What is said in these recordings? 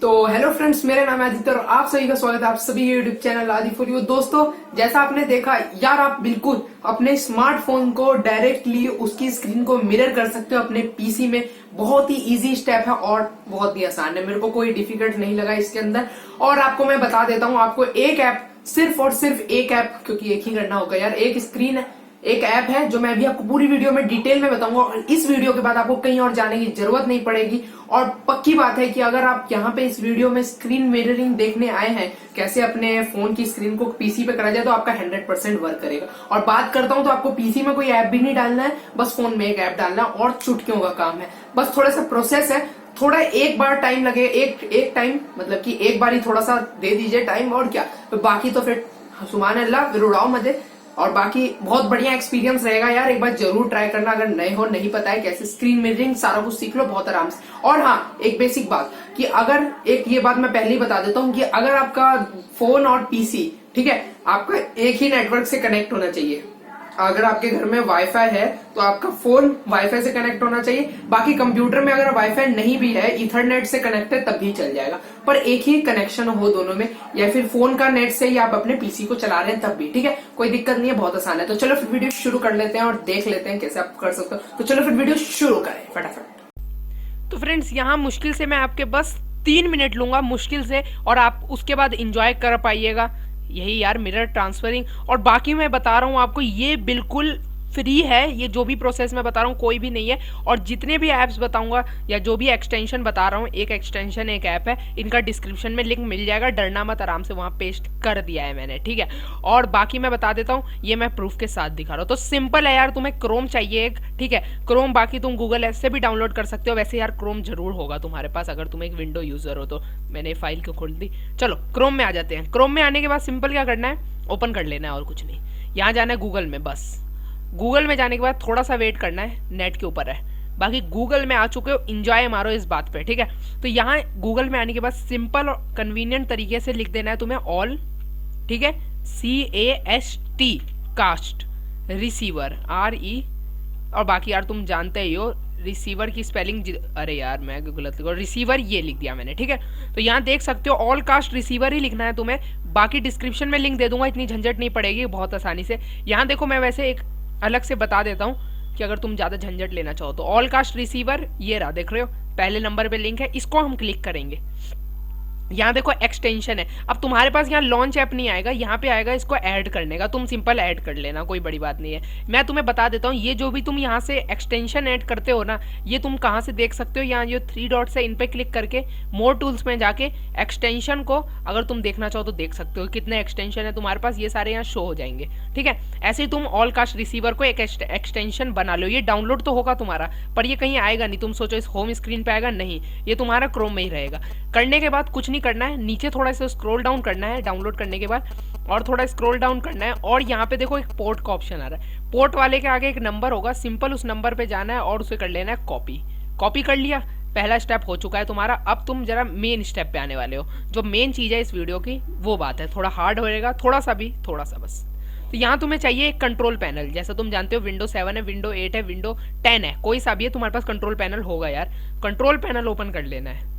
तो hello friends, मेरा नाम है आदित्य और आप सभी का स्वागत है आप सभी यूट्यूब चैनल आदि फॉर यू। दोस्तों, जैसा आपने देखा यार, आप बिल्कुल अपने स्मार्टफोन को डायरेक्टली उसकी स्क्रीन को मिरर कर सकते हो अपने पीसी में। बहुत ही इजी स्टेप है और बहुत ही आसान है, मेरे को कोई डिफिकल्ट नहीं लगा इसके अंदर। और आपको मैं बता देता हूँ, आपको एक ऐप, सिर्फ और सिर्फ एक ऐप, क्योंकि एक ही करना होगा यार, एक स्क्रीन है, एक ऐप है जो मैं अभी आपको पूरी वीडियो में डिटेल में बताऊंगा। और इस वीडियो के बाद आपको कहीं और जाने की जरूरत नहीं पड़ेगी। और पक्की बात है कि अगर आप यहाँ पे इस वीडियो में स्क्रीन मिररिंग देखने आए हैं, कैसे अपने फोन की स्क्रीन को पीसी पे करा जाए, तो आपका 100% वर्क करेगा। और बात करता हूं तो आपको पीसी में कोई ऐप भी नहीं डालना है, बस फोन में एक ऐप डालना है और चुटकियों का काम है। बस थोड़ा सा प्रोसेस है, थोड़ा एक बार टाइम लगे, एक टाइम मतलब कि एक बार ही थोड़ा सा दे दीजिए टाइम, और क्या। तो बाकी तो फिर सुभान अल्लाह, फिर उड़ाओ मजे। और बाकी बहुत बढ़िया एक्सपीरियंस रहेगा यार, एक बार जरूर ट्राई करना। अगर नए हो, नहीं पता है कैसे स्क्रीन मिररिंग, सारा कुछ सीख लो बहुत आराम से। और हाँ, एक बेसिक बात कि अगर ये बात मैं पहले ही बता देता हूँ कि अगर आपका फोन और पीसी, ठीक है, आपका एक ही नेटवर्क से कनेक्ट होना चाहिए। अगर आपके घर में वाईफाई है तो आपका फोन वाईफाई से कनेक्ट होना चाहिए। बाकी कंप्यूटर में अगर वाईफाई नहीं भी है, इथरनेट से कनेक्ट है, तब भी चल जाएगा। पर एक ही कनेक्शन हो दोनों में, या फिर फोन का नेट से ही आप अपने पीसी को चला रहे हैं तब भी, ठीक है, कोई दिक्कत नहीं है, बहुत आसान है। तो चलो फिर वीडियो शुरू कर लेते हैं और देख लेते हैं कैसे आप कर सकते हो। तो चलो फिर वीडियो शुरू करें फटाफट। तो फ्रेंड्स, यहाँ मुश्किल से मैं आपके बस 3 मिनट लूंगा, मुश्किल से, और आप उसके बाद इंजॉय कर पाइएगा। यही यार मिरर ट्रांसफरिंग। और बाकी मैं बता रहा हूँ आपको, ये बिल्कुल फ्री है। ये जो भी प्रोसेस मैं बता रहा हूँ कोई भी नहीं है। और जितने भी ऐप्स बताऊंगा या जो भी एक्सटेंशन बता रहा हूँ, एक एक्सटेंशन एक ऐप है, इनका डिस्क्रिप्शन में लिंक मिल जाएगा, डरना मत, आराम से वहाँ पेस्ट कर दिया है मैंने, ठीक है। और बाकी मैं बता देता हूँ, ये मैं प्रूफ के साथ दिखा रहा हूँ। तो सिंपल है यार, तुम्हें क्रोम चाहिए एक, ठीक है, क्रोम। बाकी तुम गूगल ऐप से भी डाउनलोड कर सकते हो। वैसे यार क्रोम जरूर होगा तुम्हारे पास, अगर तुम एक विंडो यूजर हो तो। मैंने फाइल क्यों खोल दी। चलो क्रोम में आ जाते हैं। क्रोम में आने के बाद सिंपल क्या करना है, ओपन कर लेना है और कुछ नहीं। यहाँ जाना है गूगल में, बस गूगल में जाने के बाद थोड़ा सा वेट करना है, नेट के ऊपर है। बाकी गूगल में आ चुके हो, इंजॉय मारो इस बात पे, ठीक है। तो यहाँ गूगल में आने के बाद सिंपल और कन्वीनियंट तरीके से लिख देना है तुम्हें ऑल, ठीक है, CAST, कास्ट, रिसीवर, RE। और बाकी यार तुम जानते ही हो रिसीवर की स्पेलिंग, अरे यार मैं गलत लिखा, रिसीवर ये लिख दिया मैंने, ठीक है। तो यहाँ देख सकते हो ऑल कास्ट रिसीवर ही लिखना है तुम्हें। बाकी डिस्क्रिप्शन में लिंक दे दूंगा, इतनी झंझट नहीं पड़ेगी, बहुत आसानी से। यहाँ देखो, मैं वैसे एक अलग से बता देता हूँ कि अगर तुम ज्यादा झंझट लेना चाहो तो ऑल कास्ट रिसीवर ये रहा, देख रहे हो, पहले नंबर पे लिंक है, इसको हम क्लिक करेंगे। यहाँ देखो एक्सटेंशन है। अब तुम्हारे पास यहाँ लॉन्च ऐप नहीं आएगा, यहाँ पे आएगा इसको ऐड करने का। तुम सिंपल ऐड कर लेना, कोई बड़ी बात नहीं है। मैं तुम्हें बता देता हूँ, ये जो भी तुम यहाँ से एक्सटेंशन ऐड करते हो ना, ये तुम कहाँ से देख सकते हो, यहाँ जो 3 डॉट्स है इन पे क्लिक करके मोर टूल्स में जाके एक्सटेंशन को अगर तुम देखना चाहो तो देख सकते हो कितने एक्सटेंशन है तुम्हारे पास, ये सारे यहाँ शो हो जाएंगे, ठीक है। ऐसे ही तुम ऑल कास्ट रिसीवर को एक एक्सटेंशन बना लो। ये डाउनलोड तो होगा तुम्हारा, पर ये कहीं आएगा नहीं। तुम सोचो इस होम स्क्रीन पे आएगा, नहीं, ये तुम्हारा क्रोम में ही रहेगा। करने के बाद कुछ नहीं करना है, नीचे थोड़ा सा स्क्रॉल डाउन करना है डाउनलोड करने के बाद, और थोड़ा स्क्रॉल डाउन करना है, और यहाँ पे देखो एक पोर्ट का ऑप्शन आ रहा है। पोर्ट वाले के आगे एक नंबर होगा, सिंपल उस नंबर पे जाना है और उसे कर लेना है कॉपी। कॉपी कर लिया, पहला स्टेप हो चुका है तुम्हारा। अब तुम जरा मेन स्टेप पे आने वाले हो, जो मेन चीज है इस वीडियो की, वो बात है। थोड़ा हार्ड होएगा, थोड़ा सा भी, थोड़ा सा बस। तो यहाँ तुम्हें चाहिए एक कंट्रोल पैनल। जैसा तुम जानते हो, विंडो 7 है, विंडो 8 है, विंडो 10 है, कोई सा भी है, तुम्हारे पास कंट्रोल पैनल होगा यार। कंट्रोल पैनल ओपन कर लेना है।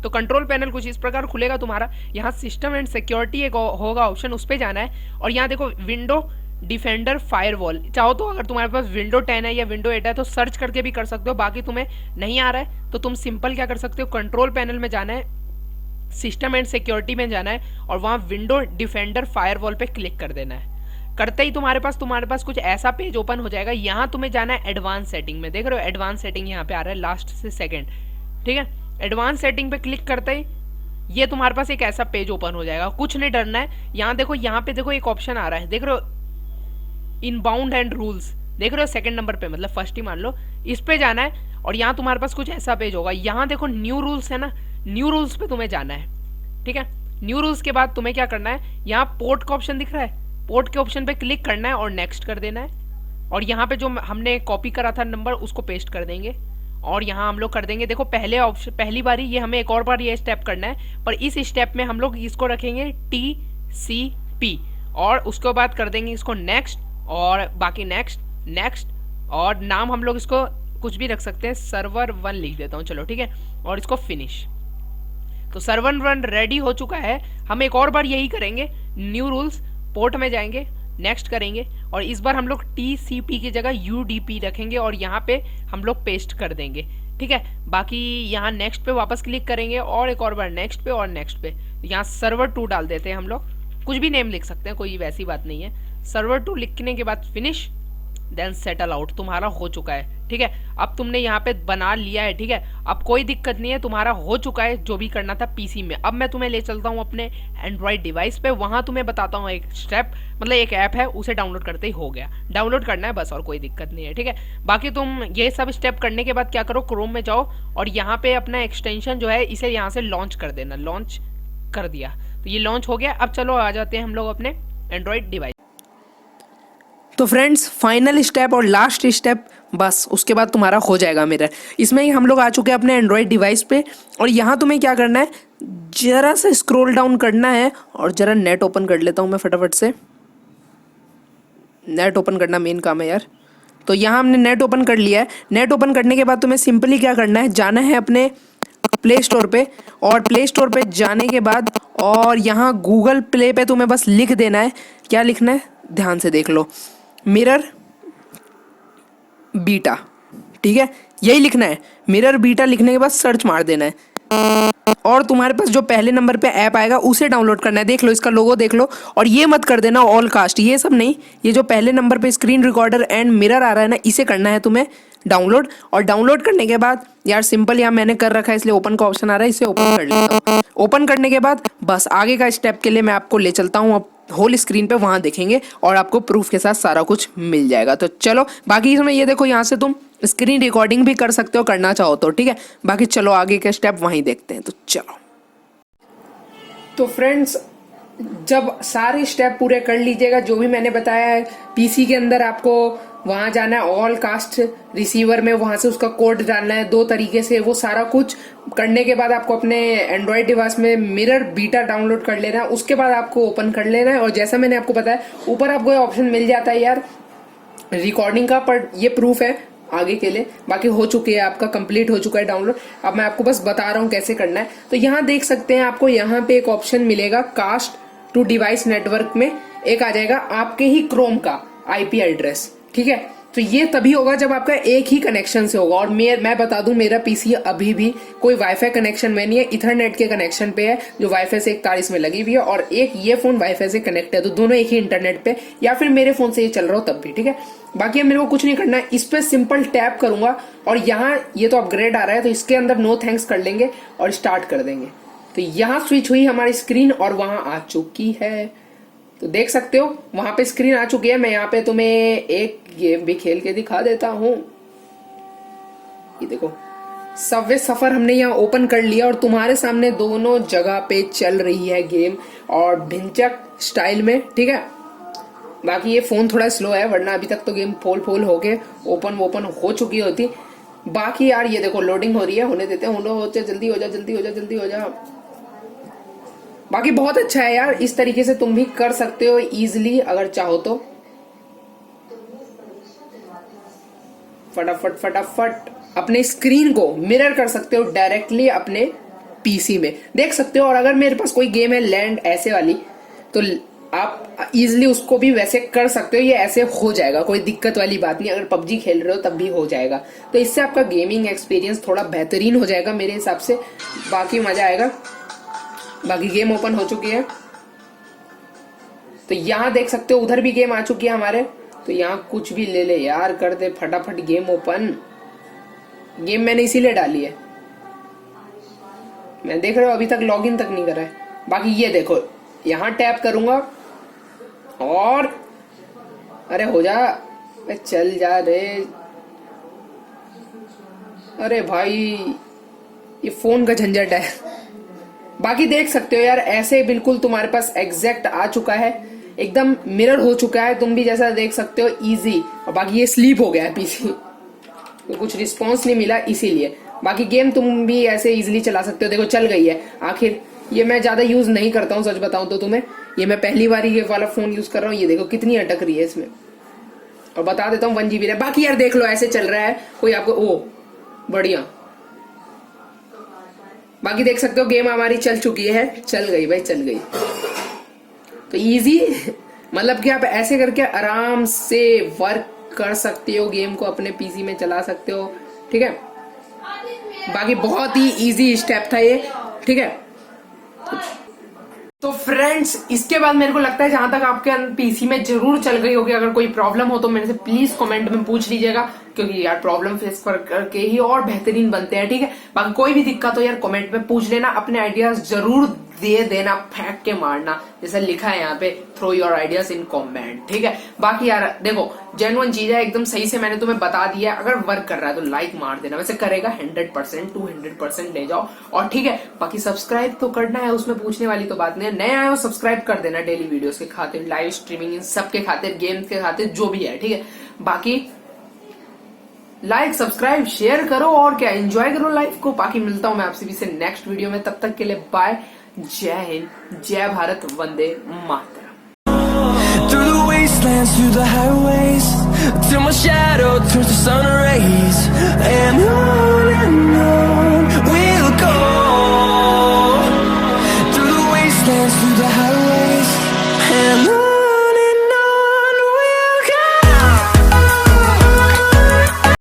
तो कंट्रोल पैनल कुछ इस प्रकार खुलेगा तुम्हारा। यहाँ सिस्टम एंड सिक्योरिटी एक होगा ऑप्शन, उस पर जाना है। और यहाँ देखो विंडो डिफेंडर फायरवॉल, चाहो तो अगर तुम्हारे पास विंडो 10 है या विंडो 8 है तो सर्च करके भी कर सकते हो। बाकी तुम्हें नहीं आ रहा है तो तुम सिंपल क्या कर सकते हो, कंट्रोल पैनल में जाना है, सिस्टम एंड सिक्योरिटी में जाना है, और वहाँ विंडो डिफेंडर फायरवॉल पे क्लिक कर देना है। करते ही तुम्हारे पास कुछ ऐसा पेज ओपन हो जाएगा। यहाँ तुम्हें जाना है एडवांस सेटिंग में, देख रहे हो एडवांस सेटिंग यहाँ पे आ रहा है लास्ट से सेकंड, ठीक है। एडवांस सेटिंग पे क्लिक करते ही ये तुम्हारे पास एक ऐसा पेज ओपन हो जाएगा। कुछ नहीं डरना है। यहाँ देखो, यहाँ पे देखो एक ऑप्शन आ रहा है, देख रहे हो, इनबाउंड एंड रूल्स, देख रहे हो सेकंड नंबर पे, मतलब फर्स्ट ही मान लो। इस पे जाना है और यहाँ तुम्हारे पास कुछ ऐसा पेज होगा। यहाँ देखो न्यू रूल्स है ना, न्यू रूल्स पे तुम्हें जाना है, ठीक है। न्यू रूल्स के बाद तुम्हें क्या करना है, यहाँ पोर्ट का ऑप्शन दिख रहा है, पोर्ट के ऑप्शन पे क्लिक करना है और नेक्स्ट कर देना है। और यहाँ पे जो हमने कॉपी करा था नंबर, उसको पेस्ट कर देंगे और यहाँ हम लोग कर देंगे। देखो पहले ऑप्शन, पहली बारी ये हमें एक और बार ये स्टेप करना है, पर इस स्टेप में हम लोग इसको रखेंगे TCP, और उसके बाद कर देंगे इसको नेक्स्ट, और बाकी नेक्स्ट नेक्स्ट, और नाम हम लोग इसको कुछ भी रख सकते हैं, सर्वर 1 लिख देता हूँ चलो, ठीक है, और इसको फिनिश। तो सर्वर 1 रेडी हो चुका है। हम एक और बार यही करेंगे, न्यू रूल्स, पोर्ट में जाएंगे, नेक्स्ट करेंगे, और इस बार हम लोग TCP की जगह UDP रखेंगे और यहाँ पे हम लोग पेस्ट कर देंगे, ठीक है। बाकी यहाँ नेक्स्ट पे वापस क्लिक करेंगे और एक और बार नेक्स्ट पे और नेक्स्ट पे। यहाँ सर्वर 2 डाल देते हैं हम लोग, कुछ भी नेम लिख सकते हैं, कोई वैसी बात नहीं है। सर्वर 2 लिखने के बाद फिनिश, देन सेटल आउट, तुम्हारा हो चुका है, ठीक है। अब तुमने यहाँ पे बना लिया है, ठीक है। अब कोई दिक्कत नहीं है, तुम्हारा हो चुका है जो भी करना था PC में। अब मैं तुम्हें ले चलता हूँ अपने एंड्रॉइड डिवाइस पे, वहां तुम्हें बताता हूँ एक स्टेप, मतलब एक ऐप है, उसे डाउनलोड करते ही हो गया। डाउनलोड करना है बस, और कोई दिक्कत नहीं है, ठीक है। बाकी तुम ये सब स्टेप करने के बाद क्या करो, क्रोम में जाओ और यहाँ पे अपना एक्सटेंशन जो है इसे यहाँ से लॉन्च कर देना। लॉन्च कर दिया तो ये लॉन्च हो गया। अब चलो आ जाते हैं हम लोग अपने एंड्रॉइड डिवाइस। तो फ्रेंड्स फाइनल स्टेप और लास्ट स्टेप, बस उसके बाद तुम्हारा हो जाएगा मिरर। इसमें ही हम लोग आ चुके हैं अपने एंड्रॉयड डिवाइस पे, और यहाँ तुम्हें क्या करना है, जरा सा स्क्रॉल डाउन करना है और जरा नेट ओपन कर लेता हूँ मैं फटाफट से। नेट ओपन करना मेन काम है यार। तो यहाँ हमने नेट ओपन कर लिया है। नेट ओपन करने के बाद तुम्हें सिंपली क्या करना है, जाना है अपने प्ले स्टोर पे, और प्ले स्टोर पे जाने के बाद और यहाँ गूगल प्ले पे तुम्हें बस लिख देना है, क्या लिखना है ध्यान से देख लो, मिरर बीटा, ठीक है, यही लिखना है। मिरर बीटा लिखने के बाद सर्च मार देना है और तुम्हारे पास जो पहले नंबर पे ऐप आएगा उसे डाउनलोड करना है। देख लो इसका लोगो देख लो, और ये मत कर देना ऑल कास्ट, ये सब नहीं, ये जो पहले नंबर पे स्क्रीन रिकॉर्डर एंड मिरर आ रहा है ना, इसे करना है तुम्हें डाउनलोड। और डाउनलोड करने के बाद यार सिंपल, यहाँ मैंने कर रखा है इसलिए ओपन का ऑप्शन आ रहा है, इसे ओपन कर लेता हूँ। ओपन करने के बाद बस आगे का स्टेप के लिए मैं आपको ले चलता हूँ अब होल स्क्रीन पे, वहां देखेंगे और आपको प्रूफ के साथ सारा कुछ मिल जाएगा। तो चलो, बाकी इसमें ये देखो, यहाँ से तुम स्क्रीन रिकॉर्डिंग भी कर सकते हो करना चाहो तो, ठीक है। बाकी चलो आगे के स्टेप वहीं देखते हैं, तो चलो। तो फ्रेंड्स जब सारे स्टेप पूरे कर लीजिएगा जो भी मैंने बताया है, पीसी के अंदर आपको वहां जाना है ऑल कास्ट रिसीवर में, वहां से उसका कोड डालना है 2 तरीके से। वो सारा कुछ करने के बाद आपको अपने एंड्रॉइड डिवाइस में मिरर बीटा डाउनलोड कर लेना है, उसके बाद आपको ओपन कर लेना है। और जैसा मैंने आपको बताया, ऊपर आपको ऑप्शन मिल जाता है यार रिकॉर्डिंग का, पर ये प्रूफ है आगे के लिए। बाकी हो चुकी है, आपका कंप्लीट हो चुका है डाउनलोड। अब मैं आपको बस बता रहा हूँ कैसे करना है। तो यहाँ देख सकते हैं, आपको यहाँ पे एक ऑप्शन मिलेगा कास्ट टू डिवाइस नेटवर्क में, एक आ जाएगा आपके ही क्रोम का IP एड्रेस, ठीक है। तो ये तभी होगा जब आपका एक ही कनेक्शन से होगा। और मैं बता दूं, मेरा पीसी अभी भी कोई वाईफाई कनेक्शन में नहीं है, इथरनेट के कनेक्शन पे है, जो वाईफाई से एक तार इसमें लगी हुई है, और एक ये फोन वाईफाई से कनेक्ट है, तो दोनों एक ही इंटरनेट पे, या फिर मेरे फोन से ये चल रहा हो तब भी, ठीक है। बाकी अब मेरे को कुछ नहीं करना है, इस पे सिंपल टैप करूंगा और यहाँ ये तो अपग्रेड आ रहा है, तो इसके अंदर नो थैंक्स कर लेंगे और स्टार्ट कर देंगे। तो यहाँ स्विच हुई हमारी स्क्रीन और वहां आ चुकी है, तो देख सकते हो वहां पे स्क्रीन आ चुकी है। मैं यहाँ पे तुम्हें एक गेम भी खेल के दिखा देता हूँ। ये देखो, सबवे सफर हमने यहाँ ओपन कर लिया और तुम्हारे सामने दोनों जगह पे चल रही है गेम, और भिंचक स्टाइल में, ठीक है। बाकी ये फोन थोड़ा स्लो है, वरना अभी तक तो गेम फोल होके ओपन हो चुकी होती। बाकी यार ये देखो लोडिंग हो रही है, होने देते हैं, जल्दी हो जा। बाकी बहुत अच्छा है यार, इस तरीके से तुम भी कर सकते हो इजीली अगर चाहो तो। फटाफट अपने स्क्रीन को मिरर कर सकते हो डायरेक्टली अपने पीसी में, देख सकते हो। और अगर मेरे पास कोई गेम है लैंड ऐसे वाली, तो आप इजीली उसको भी वैसे कर सकते हो, ये ऐसे हो जाएगा, कोई दिक्कत वाली बात नहीं। अगर पबजी खेल रहे हो तब भी हो जाएगा, तो इससे आपका गेमिंग एक्सपीरियंस थोड़ा बेहतरीन हो जाएगा मेरे हिसाब से। बाकी मजा आएगा। बाकी गेम ओपन हो चुकी है, तो यहाँ देख सकते हो उधर भी गेम आ चुकी है हमारे। तो यहाँ कुछ भी ले ले यार, कर दे फटाफट गेम ओपन। गेम मैंने इसीलिए डाली है, मैं देख रहे हो अभी तक लॉगिन तक नहीं करा है। बाकी ये देखो, यहाँ टैप करूंगा और अरे हो जा, चल जा रे। अरे भाई ये फोन का झंझट है। बाकी देख सकते हो यार, ऐसे बिल्कुल तुम्हारे पास एग्जैक्ट आ चुका है, एकदम मिरर हो चुका है, तुम भी जैसा देख सकते हो इजी। और बाकी ये स्लीप हो गया है पीसी, तो कुछ रिस्पॉन्स नहीं मिला इसीलिए। बाकी गेम तुम भी ऐसे इजीली चला सकते हो, देखो चल गई है आखिर। ये मैं ज्यादा यूज नहीं करता हूँ, सच बताऊं तो तुम्हें, ये मैं पहली बार ये वाला फोन यूज कर रहा हूँ। ये देखो कितनी अटक रही है इसमें, और बता देता हूँ 1 GB है। बाकी यार देख लो ऐसे चल रहा है, कोई आपको ओ बढ़िया। बाकी देख सकते हो गेम हमारी चल चुकी है, चल गई भाई चल गई। तो इजी मतलब कि आप ऐसे करके आराम से वर्क कर सकते हो, गेम को अपने पीसी में चला सकते हो, ठीक है। बाकी बहुत ही इजी स्टेप था ये, ठीक है। तो फ्रेंड्स इसके बाद मेरे को लगता है जहां तक आपके पीसी में जरूर चल गई होगी, अगर कोई प्रॉब्लम हो तो मेरे से प्लीज कमेंट में पूछ लीजिएगा, क्योंकि यार प्रॉब्लम फेस करके ही और बेहतरीन बनते हैं, ठीक है। बाकी कोई भी दिक्कत हो यार कमेंट में पूछ लेना, अपने आइडियाज जरूर दे देना, फेंक के मारना, जैसा लिखा है यहाँ पे throw your ideas in comment, ठीक है। बाकी यार देखो जेन्युइन चीज है, एकदम सही से मैंने तुम्हें बता दिया है, अगर वर्क कर रहा है तो लाइक मार देना, वैसे करेगा 100% 200% ले जाओ, और ठीक है। बाकी सब्सक्राइब तो करना है, उसमें पूछने वाली तो बात नहीं है, नए आए हो सब्सक्राइब कर देना, डेली वीडियोस के खातिर, लाइव स्ट्रीमिंग, इन सब के खातिर, गेम्स के खातिर, जो भी है, ठीक है। बाकी लाइक सब्सक्राइब शेयर करो और क्या, एंजॉय करो लाइफ को। बाकी मिलता हूं मैं आपसे भी से नेक्स्ट वीडियो में, तब तक के लिए बाय, जय हिंद, जय Bharat, Vande Mataram. Through the wastelands, through the highways, till my shadow turns to sun rays, and